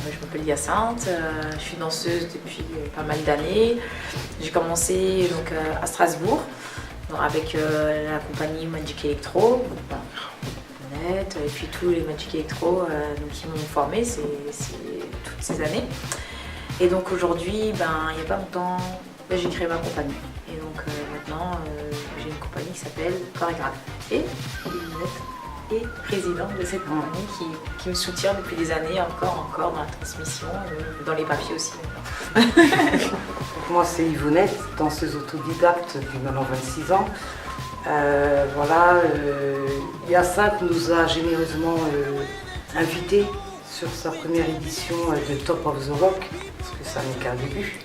Je m'appelle Hyacinthe, je suis danseuse depuis pas mal d'années. J'ai commencé donc, à Strasbourg avec la compagnie Magic Electro, et puis tous les Magic Electro qui m'ont formée toutes ces années. Et donc aujourd'hui, il n'y a pas longtemps, j'ai créé ma compagnie. Et donc maintenant, j'ai une compagnie qui s'appelle Chorégraphe. Et et présidente de cette compagnie qui me soutient depuis des années encore dans la transmission, dans les papiers aussi. Moi c'est Yvonnette, danseuse autodidacte depuis maintenant 26 ans. Hyacinthe nous a généreusement invités sur sa première édition de Top of the Rock, parce que ça n'est qu'un début.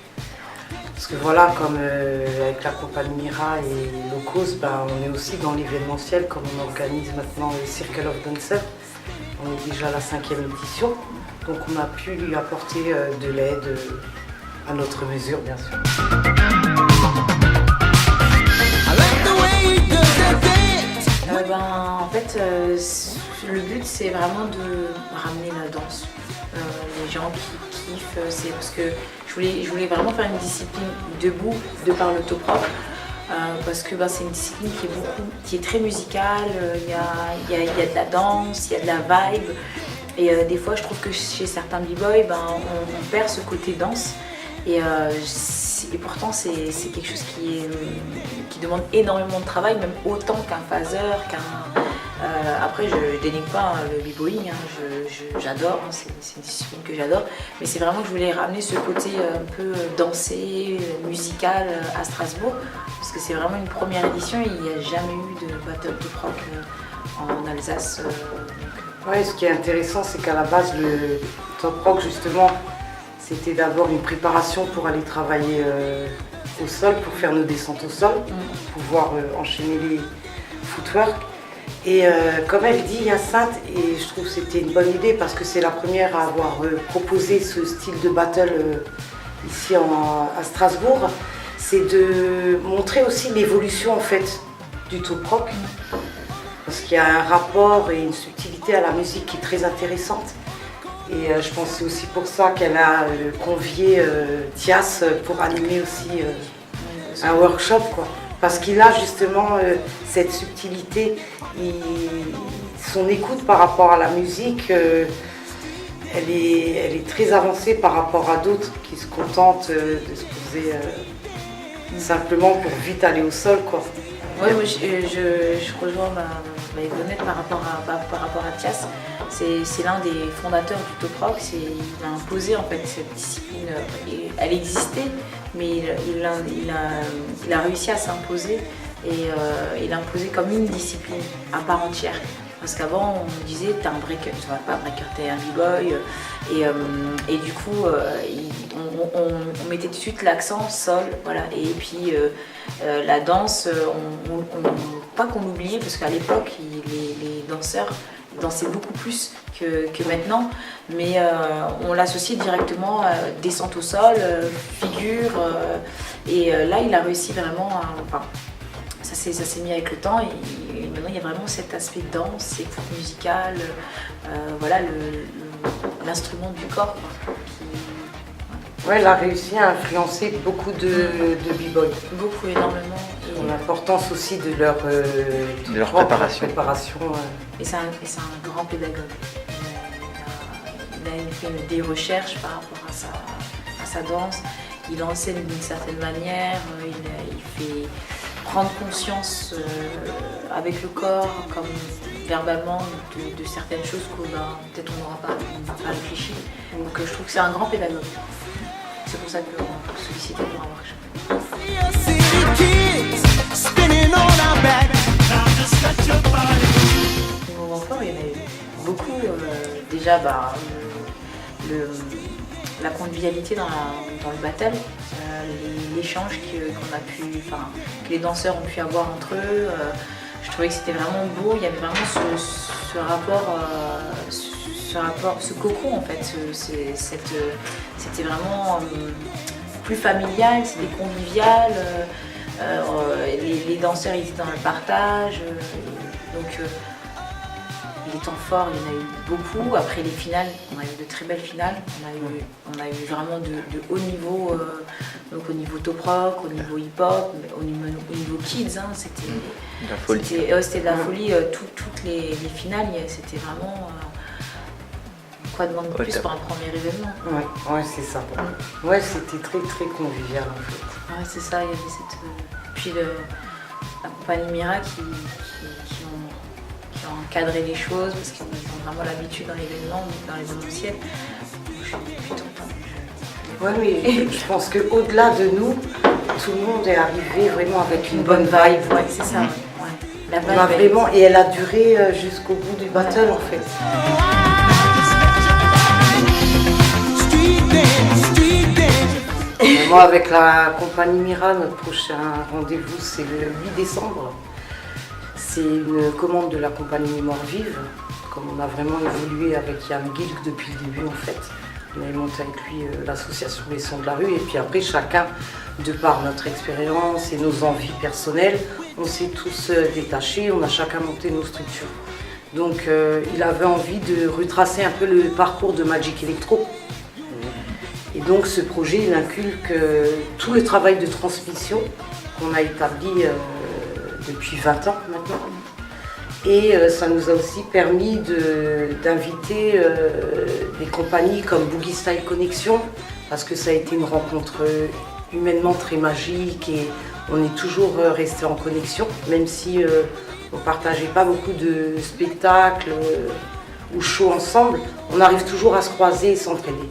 Parce que voilà, comme avec la compagnie Mira et Locos, on est aussi dans l'événementiel, comme on organise maintenant le Circle of Dancers. On est déjà à la 5e édition, donc on a pu lui apporter de l'aide à notre mesure, bien sûr. En fait, le but c'est vraiment de ramener la danse. Les gens qui kiffent, c'est parce que je voulais vraiment faire une discipline debout de par l'autopropre, parce que c'est une discipline qui est très musicale, il y a de la danse, il y a de la vibe, et des fois je trouve que chez certains b-boys on perd ce côté danse, et pourtant c'est quelque chose qui demande énormément de travail, même autant qu'un phaser, après, je dénigre pas le b-boying, j'adore, c'est une discipline que j'adore, mais c'est vraiment que je voulais ramener ce côté un peu dansé, musical à Strasbourg, parce que c'est vraiment une première édition et il n'y a jamais eu de battle top rock en Alsace. Ouais, ce qui est intéressant, c'est qu'à la base, le top rock, justement, c'était d'abord une préparation pour aller travailler au sol, pour faire nos descentes au sol, pour pouvoir enchaîner les footwork. Et comme elle dit, Hyacinthe, et je trouve que c'était une bonne idée parce que c'est la première à avoir proposé ce style de battle ici à Strasbourg, c'est de montrer aussi l'évolution en fait du top rock, parce qu'il y a un rapport et une subtilité à la musique qui est très intéressante. Et je pense que c'est aussi pour ça qu'elle a convié Thias pour animer aussi un workshop, quoi. Parce qu'il a justement cette subtilité, son écoute par rapport à la musique, elle est très avancée par rapport à d'autres qui se contentent de se poser simplement pour vite aller au sol, quoi. Oui, je rejoins ma Yvonnette par rapport à Thias. C'est l'un des fondateurs du top rock. Il a imposé en fait cette discipline. Elle existait, mais il a réussi à s'imposer et il l'a imposé comme une discipline à part entière. Parce qu'avant on disait t'es un breaker, tu vas pas breaker, t'es un b-boy, et du coup on mettait tout de suite l'accent sol, voilà. Et puis la danse, pas qu'on l'oubliait, parce qu'à l'époque les danseurs dansaient beaucoup plus que maintenant, mais on l'associait directement à descente au sol, figure, et là il a réussi vraiment à, ça s'est mis avec le temps, et maintenant il y a vraiment cet aspect de danse, écoute musicale, voilà, l'instrument du corps, quoi, Ouais, elle a réussi à influencer beaucoup de b-boys. Beaucoup, énormément. Sur l'importance aussi de leur préparation. Et c'est un grand pédagogue. Il a fait des recherches par rapport à sa danse. Il enseigne d'une certaine manière, il fait prendre conscience avec le corps, comme verbalement, de certaines choses que peut-être on n'aura pas réfléchi. Donc je trouve que c'est un grand pédagogue. C'est pour ça qu'on peut solliciter pour un workshop. Les moments forts, il y en a eu beaucoup. Déjà, la convivialité dans le battle, l'échange que les danseurs ont pu avoir entre eux. Je trouvais que c'était vraiment beau. Il y avait vraiment ce rapport, ce cocon en fait. C'était vraiment plus familial, c'était convivial. les danseurs ils étaient dans le partage, donc les temps forts il y en a eu beaucoup. Après les finales, on a eu de très belles finales, on a eu vraiment de haut niveau, donc au niveau top rock, au niveau hip hop, au niveau kids, hein, c'était de la folie. C'était de la folie, toutes les finales, c'était vraiment quoi demander de plus pour un premier événement. Ouais, c'est ça. Ouais, c'était très très convivial en fait. Ouais, c'est ça, il y avait cette. Puis la compagnie Mira qui ont encadré les choses parce qu'ils ont vraiment l'habitude dans les événementiels. Je suis plutôt contente. Ouais, mais je pense qu'au-delà de nous, tout le monde est arrivé vraiment avec une bonne vibe. Ouais, c'est ça. Ouais. La vibe, on a vraiment, et elle a duré jusqu'au bout du battle en fait. Moi, avec la compagnie Mira, notre prochain rendez-vous, c'est le 8 décembre. C'est une commande de la compagnie Mémoire Vive. Comme on a vraiment évolué avec Yann Gilk depuis le début, en fait. On avait monté avec lui l'association Les Sons de la Rue. Et puis après, chacun, de par notre expérience et nos envies personnelles, on s'est tous détachés, on a chacun monté nos structures. Donc, il avait envie de retracer un peu le parcours de Magic Electro. Et donc ce projet, il inculque tout le travail de transmission qu'on a établi depuis 20 ans maintenant. Et ça nous a aussi permis d'inviter des compagnies comme Boogie Style Connection, parce que ça a été une rencontre humainement très magique et on est toujours resté en connexion, même si on ne partageait pas beaucoup de spectacles ou shows ensemble, on arrive toujours à se croiser et s'entraider.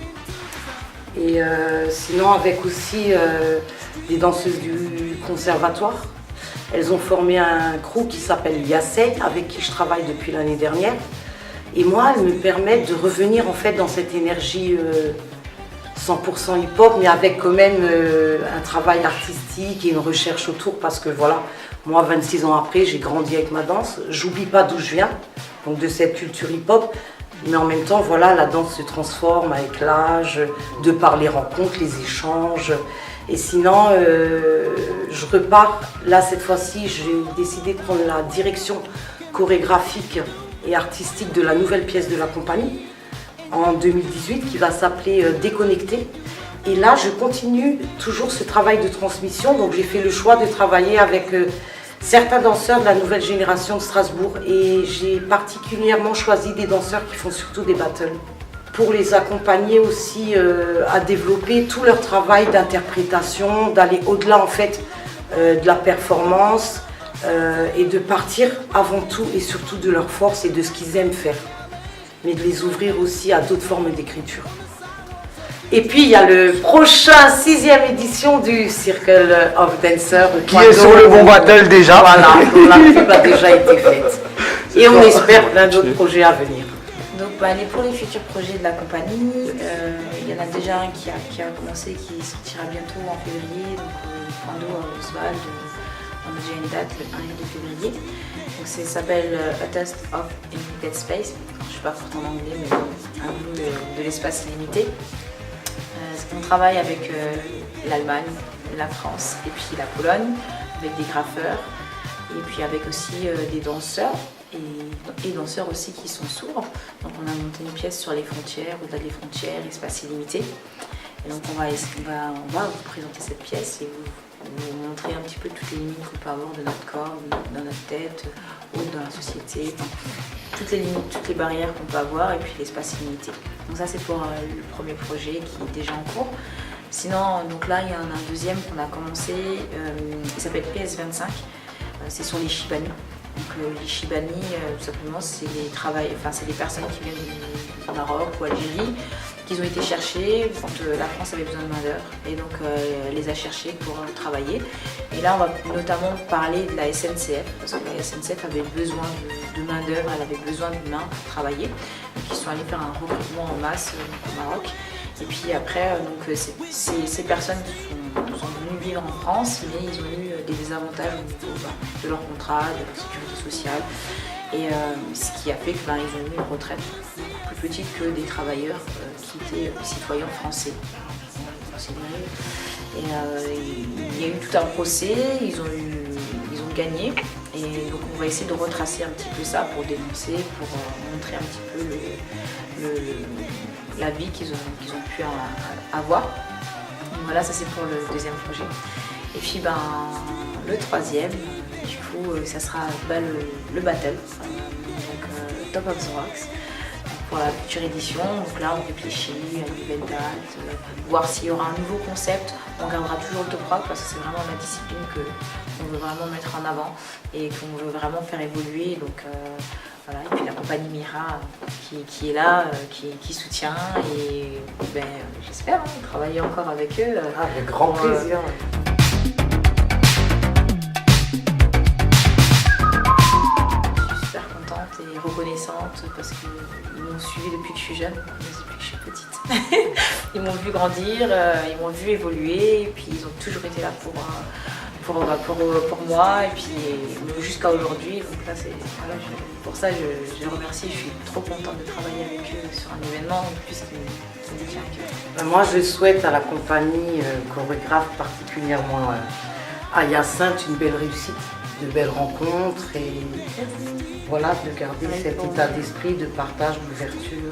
Et sinon avec aussi des danseuses du conservatoire. Elles ont formé un crew qui s'appelle Yasei, avec qui je travaille depuis l'année dernière. Et moi, elles me permettent de revenir en fait dans cette énergie 100% hip-hop, mais avec quand même un travail artistique et une recherche autour, parce que voilà, moi 26 ans après, j'ai grandi avec ma danse. J'oublie pas d'où je viens, donc de cette culture hip-hop. Mais en même temps, voilà, la danse se transforme avec l'âge, de par les rencontres, les échanges. Et sinon, je repars. Là, cette fois-ci, j'ai décidé de prendre la direction chorégraphique et artistique de la nouvelle pièce de la compagnie en 2018 qui va s'appeler Déconnecté. Et là, je continue toujours ce travail de transmission. Donc, j'ai fait le choix de travailler avec certains danseurs de la nouvelle génération de Strasbourg et j'ai particulièrement choisi des danseurs qui font surtout des battles pour les accompagner aussi à développer tout leur travail d'interprétation, d'aller au-delà en fait de la performance et de partir avant tout et surtout de leur force et de ce qu'ils aiment faire, mais de les ouvrir aussi à d'autres formes d'écriture. Et puis il y a le prochain 6e édition du Circle of Dancers qui est sur le bon battle déjà. Voilà, la pub a déjà été faite. Et on espère plein d'autres projets à venir. Donc pour les futurs projets de la compagnie, il y en a déjà un qui a commencé, qui sortira bientôt en février, donc Point d'eau à Oswald, on a déjà une date le 1 et 2 février. Donc ça s'appelle A Taste of Unlimited Space. Je ne suis pas forte en anglais, mais un goût de l'espace limité. On travaille avec l'Allemagne, la France et puis la Pologne, avec des graffeurs et puis avec aussi des danseurs et danseurs aussi qui sont sourds. Donc on a monté une pièce sur les frontières, au-delà des frontières, espace illimité. Et donc on va vous présenter cette pièce et vous montrer un petit peu toutes les limites qu'on peut avoir de notre corps, dans notre tête, ou dans la société. Enfin, toutes les limites, toutes les barrières qu'on peut avoir et puis l'espace illimité. Donc ça c'est pour le premier projet qui est déjà en cours. Sinon, donc là il y en a un deuxième qu'on a commencé, il s'appelle PS25, c'est sur les Shibani. Donc les Shibani, tout simplement, c'est des personnes qui viennent du Maroc ou Algérie, qui ont été cherchées quand la France avait besoin de main-d'œuvre et donc les a cherchés pour travailler. Et là, on va notamment parler de la SNCF, parce que la SNCF avait besoin de main-d'œuvre, elle avait besoin d'humains pour travailler. Donc ils sont allés faire un recrutement en masse au Maroc. Et puis après, ces personnes sont venues vivre en France, mais ils ont eu des désavantages au niveau de leur contrat, de leur sécurité sociale. Et ce qui a fait qu'ils ont eu une retraite plus petite que des travailleurs qui étaient citoyens français. Et il y a eu tout un procès, ils ont eu gagné. Et donc on va essayer de retracer un petit peu ça pour dénoncer, pour montrer un petit peu la vie qu'ils ont pu avoir. Donc voilà, ça c'est pour le deuxième projet. Et puis le troisième, du coup, ça sera le battle, donc Top of the Rocks, pour la future édition. Donc là, on réfléchit à une nouvelle date, voir s'il y aura un nouveau concept. On gardera toujours le top rock parce que c'est vraiment la discipline qu'on veut vraiment mettre en avant et qu'on veut vraiment faire évoluer. Donc voilà. Et puis la compagnie Mira qui est là, qui soutient et j'espère travailler encore avec eux. Avec grand plaisir. Et reconnaissante parce qu'ils m'ont suivi depuis que je suis jeune, depuis que je suis petite. Ils m'ont vu grandir, ils m'ont vu évoluer et puis ils ont toujours été là pour moi et puis jusqu'à aujourd'hui. Donc là, pour ça, je les remercie. Je suis trop contente de travailler avec eux sur un événement en plus qui me tient à cœur. Moi, je souhaite à la compagnie chorégraphe, particulièrement à Hyacinthe, une belle réussite, de belles rencontres et voilà, de garder cet état d'esprit de partage, d'ouverture.